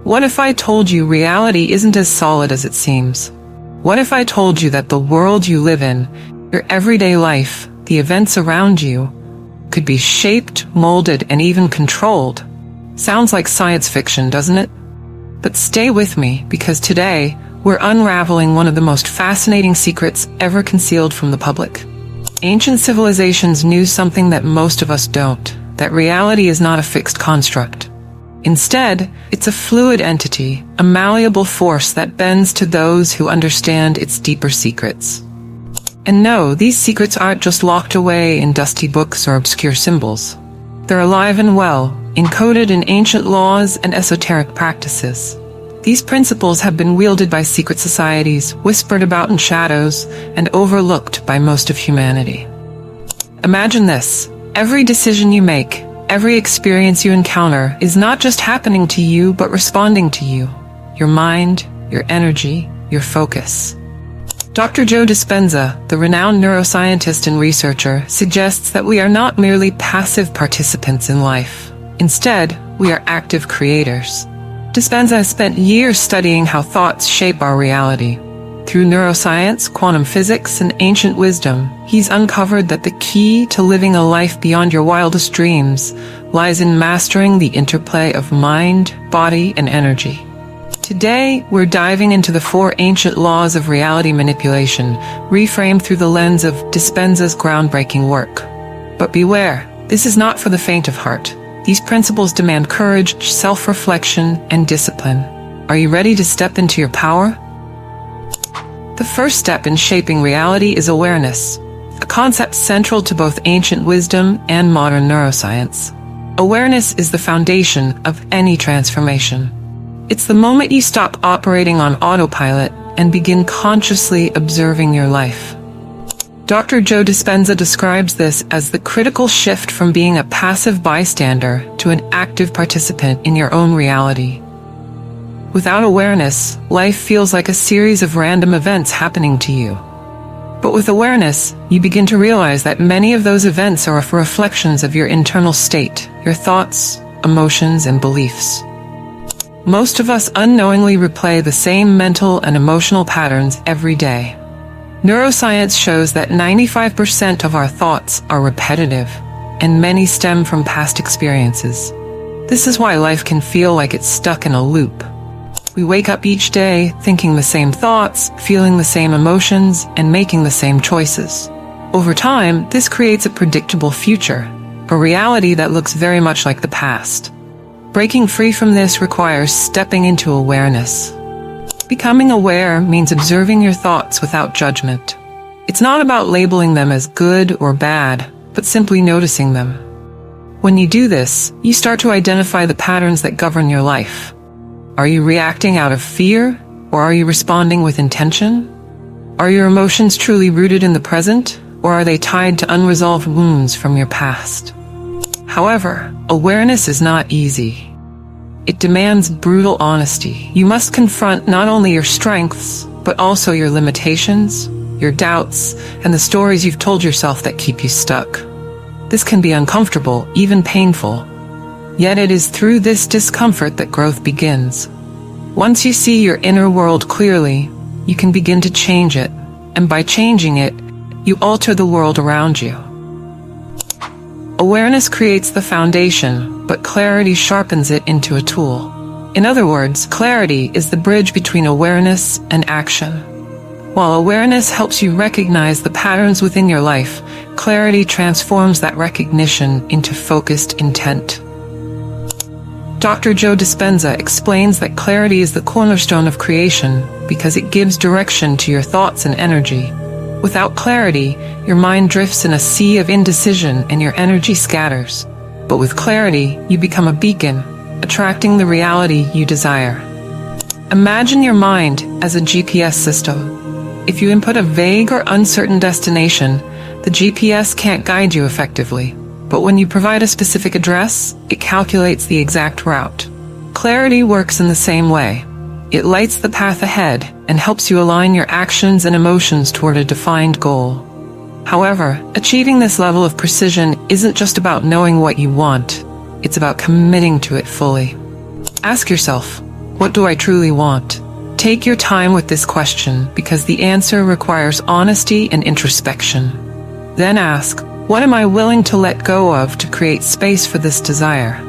What if I told you reality isn't as solid as it seems? What if I told you that the world you live in, your everyday life, the events around you, could be shaped, molded, and even controlled? Sounds like science fiction, doesn't it? But stay with me, because today, we're unraveling one of the most fascinating secrets ever concealed from the public. Ancient civilizations knew something that most of us don't, that reality is not a fixed construct. Instead, it's a fluid entity, a malleable force that bends to those who understand its deeper secrets. And no, these secrets aren't just locked away in dusty books or obscure symbols. They're alive and well, encoded in ancient laws and esoteric practices. These principles have been wielded by secret societies, whispered about in shadows, and overlooked by most of humanity. Imagine this: every decision you make, every experience you encounter is not just happening to you, but responding to you. Your mind, your energy, your focus. Dr. Joe Dispenza, the renowned neuroscientist and researcher, suggests that we are not merely passive participants in life. Instead, we are active creators. Dispenza has spent years studying how thoughts shape our reality. Through neuroscience, quantum physics, and ancient wisdom, he's uncovered that the key to living a life beyond your wildest dreams lies in mastering the interplay of mind, body, and energy. Today, we're diving into the 4 ancient laws of reality manipulation, reframed through the lens of Dispenza's groundbreaking work. But beware, this is not for the faint of heart. These principles demand courage, self-reflection, and discipline. Are you ready to step into your power? The first step in shaping reality is awareness, a concept central to both ancient wisdom and modern neuroscience. Awareness is the foundation of any transformation. It's the moment you stop operating on autopilot and begin consciously observing your life. Dr. Joe Dispenza describes this as the critical shift from being a passive bystander to an active participant in your own reality. Without awareness, life feels like a series of random events happening to you. But with awareness, you begin to realize that many of those events are reflections of your internal state, your thoughts, emotions, and beliefs. Most of us unknowingly replay the same mental and emotional patterns every day. Neuroscience shows that 95% of our thoughts are repetitive, and many stem from past experiences. This is why life can feel like it's stuck in a loop. We wake up each day thinking the same thoughts, feeling the same emotions, and making the same choices. Over time, this creates a predictable future, a reality that looks very much like the past. Breaking free from this requires stepping into awareness. Becoming aware means observing your thoughts without judgment. It's not about labeling them as good or bad, but simply noticing them. When you do this, you start to identify the patterns that govern your life. Are you reacting out of fear, or are you responding with intention? Are your emotions truly rooted in the present, or are they tied to unresolved wounds from your past? However, awareness is not easy. It demands brutal honesty. You must confront not only your strengths, but also your limitations, your doubts, and the stories you've told yourself that keep you stuck. This can be uncomfortable, even painful. Yet it is through this discomfort that growth begins. Once you see your inner world clearly, you can begin to change it, and by changing it, you alter the world around you. Awareness creates the foundation, but clarity sharpens it into a tool. In other words, clarity is the bridge between awareness and action. While awareness helps you recognize the patterns within your life, clarity transforms that recognition into focused intent. Dr. Joe Dispenza explains that clarity is the cornerstone of creation because it gives direction to your thoughts and energy. Without clarity, your mind drifts in a sea of indecision and your energy scatters. But with clarity, you become a beacon, attracting the reality you desire. Imagine your mind as a GPS system. If you input a vague or uncertain destination, the GPS can't guide you effectively. But when you provide a specific address, it calculates the exact route. Clarity works in the same way. It lights the path ahead and helps you align your actions and emotions toward a defined goal. However, achieving this level of precision isn't just about knowing what you want. It's about committing to it fully. Ask yourself, What do I truly want? Take your time with this question because the answer requires honesty and introspection. Then ask, what am I willing to let go of to create space for this desire?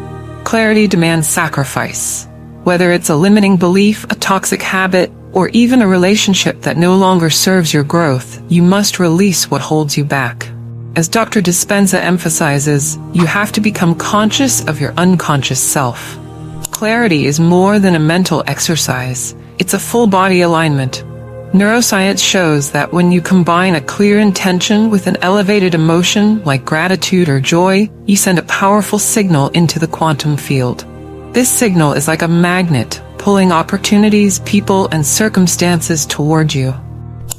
Clarity demands sacrifice. Whether it's a limiting belief, a toxic habit, or even a relationship that no longer serves your growth, you must release what holds you back. As Dr. Dispenza emphasizes, you have to become conscious of your unconscious self. Clarity is more than a mental exercise. It's a full-body alignment. Neuroscience shows that when you combine a clear intention with an elevated emotion like gratitude or joy, you send a powerful signal into the quantum field. This signal is like a magnet, pulling opportunities, people, and circumstances toward you.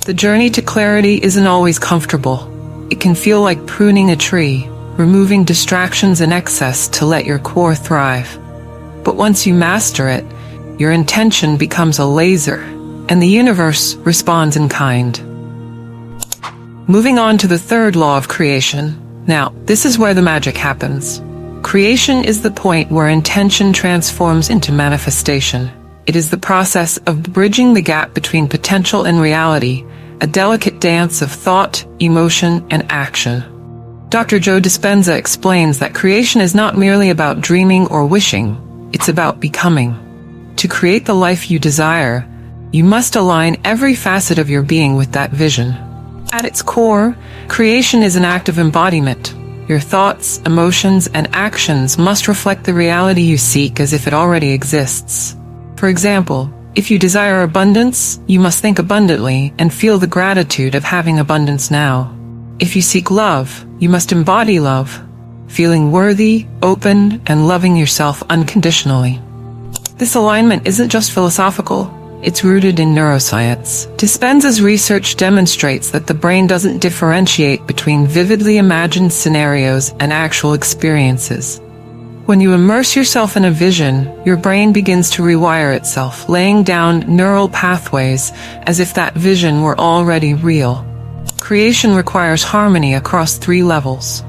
The journey to clarity isn't always comfortable. It can feel like pruning a tree, removing distractions and excess to let your core thrive. But once you master it, your intention becomes a laser, and the universe responds in kind. Moving on to the third law of creation. Now, this is where the magic happens. Creation is the point where intention transforms into manifestation. It is the process of bridging the gap between potential and reality, a delicate dance of thought, emotion, and action. Dr. Joe Dispenza explains that creation is not merely about dreaming or wishing, it's about becoming. To create the life you desire, you must align every facet of your being with that vision. At its core, creation is an act of embodiment. Your thoughts, emotions, and actions must reflect the reality you seek as if it already exists. For example, if you desire abundance, you must think abundantly and feel the gratitude of having abundance now. If you seek love, you must embody love, feeling worthy, open, and loving yourself unconditionally. This alignment isn't just philosophical. It's rooted in neuroscience. Dispenza's research demonstrates that the brain doesn't differentiate between vividly imagined scenarios and actual experiences. When you immerse yourself in a vision, your brain begins to rewire itself, laying down neural pathways as if that vision were already real. Creation requires harmony across 3 levels.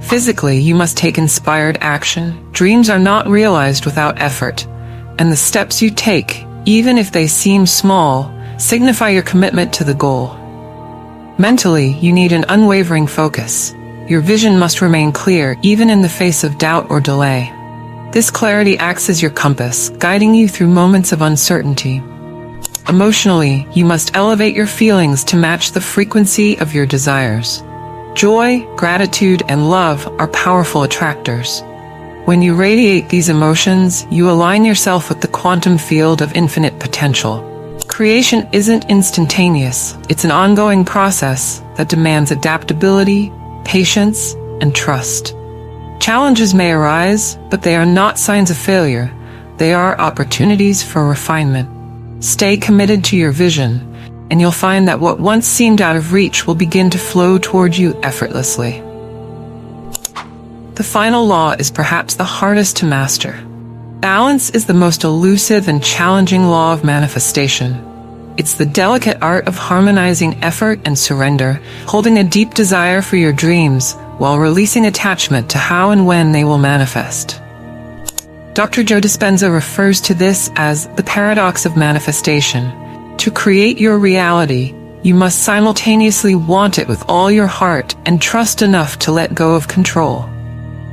Physically, you must take inspired action. Dreams are not realized without effort, and the steps you take, even if they seem small, signify your commitment to the goal. Mentally, you need an unwavering focus. Your vision must remain clear even in the face of doubt or delay. This clarity acts as your compass, guiding you through moments of uncertainty. Emotionally, you must elevate your feelings to match the frequency of your desires. Joy, gratitude, and love are powerful attractors. When you radiate these emotions, you align yourself with the quantum field of infinite potential. Creation isn't instantaneous. It's an ongoing process that demands adaptability, patience, and trust. Challenges may arise, but they are not signs of failure. They are opportunities for refinement. Stay committed to your vision, and you'll find that what once seemed out of reach will begin to flow toward you effortlessly. The final law is perhaps the hardest to master. Balance is the most elusive and challenging law of manifestation. It's the delicate art of harmonizing effort and surrender, holding a deep desire for your dreams while releasing attachment to how and when they will manifest. Dr. Joe Dispenza refers to this as the paradox of manifestation. To create your reality, you must simultaneously want it with all your heart and trust enough to let go of control.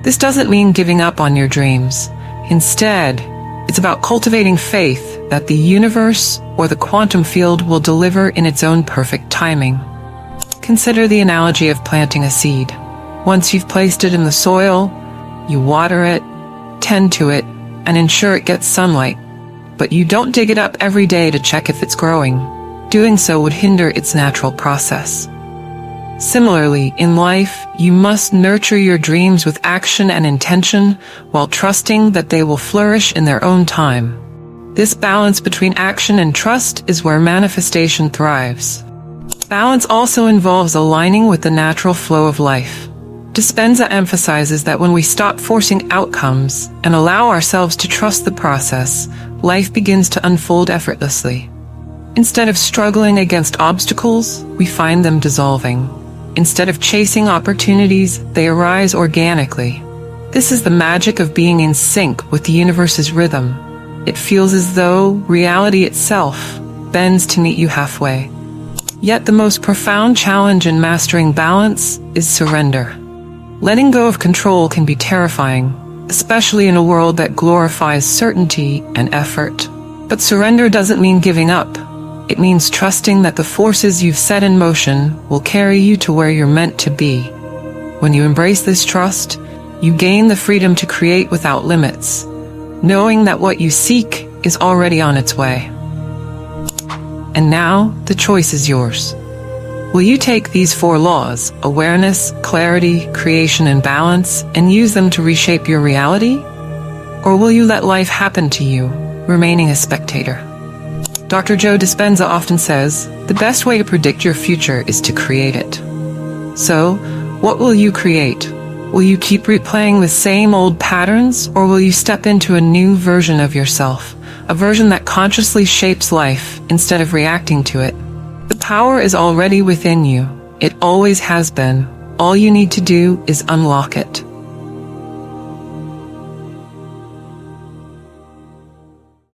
This doesn't mean giving up on your dreams. Instead, it's about cultivating faith that the universe or the quantum field will deliver in its own perfect timing. Consider the analogy of planting a seed. Once you've placed it in the soil, you water it, tend to it, and ensure it gets sunlight. But you don't dig it up every day to check if it's growing. Doing so would hinder its natural process. Similarly, in life, you must nurture your dreams with action and intention while trusting that they will flourish in their own time. This balance between action and trust is where manifestation thrives. Balance also involves aligning with the natural flow of life. Dispenza emphasizes that when we stop forcing outcomes and allow ourselves to trust the process, life begins to unfold effortlessly. Instead of struggling against obstacles, we find them dissolving. Instead of chasing opportunities, they arise organically. This is the magic of being in sync with the universe's rhythm. It feels as though reality itself bends to meet you halfway. Yet the most profound challenge in mastering balance is surrender. Letting go of control can be terrifying, especially in a world that glorifies certainty and effort. But surrender doesn't mean giving up. It means trusting that the forces you've set in motion will carry you to where you're meant to be. When you embrace this trust, you gain the freedom to create without limits, knowing that what you seek is already on its way. And now, the choice is yours. Will you take these 4 laws, awareness, clarity, creation, and balance, and use them to reshape your reality? Or will you let life happen to you, remaining a spectator? Dr. Joe Dispenza often says, the best way to predict your future is to create it. So, what will you create? Will you keep replaying the same old patterns, or will you step into a new version of yourself, a version that consciously shapes life instead of reacting to it? The power is already within you. It always has been. All you need to do is unlock it.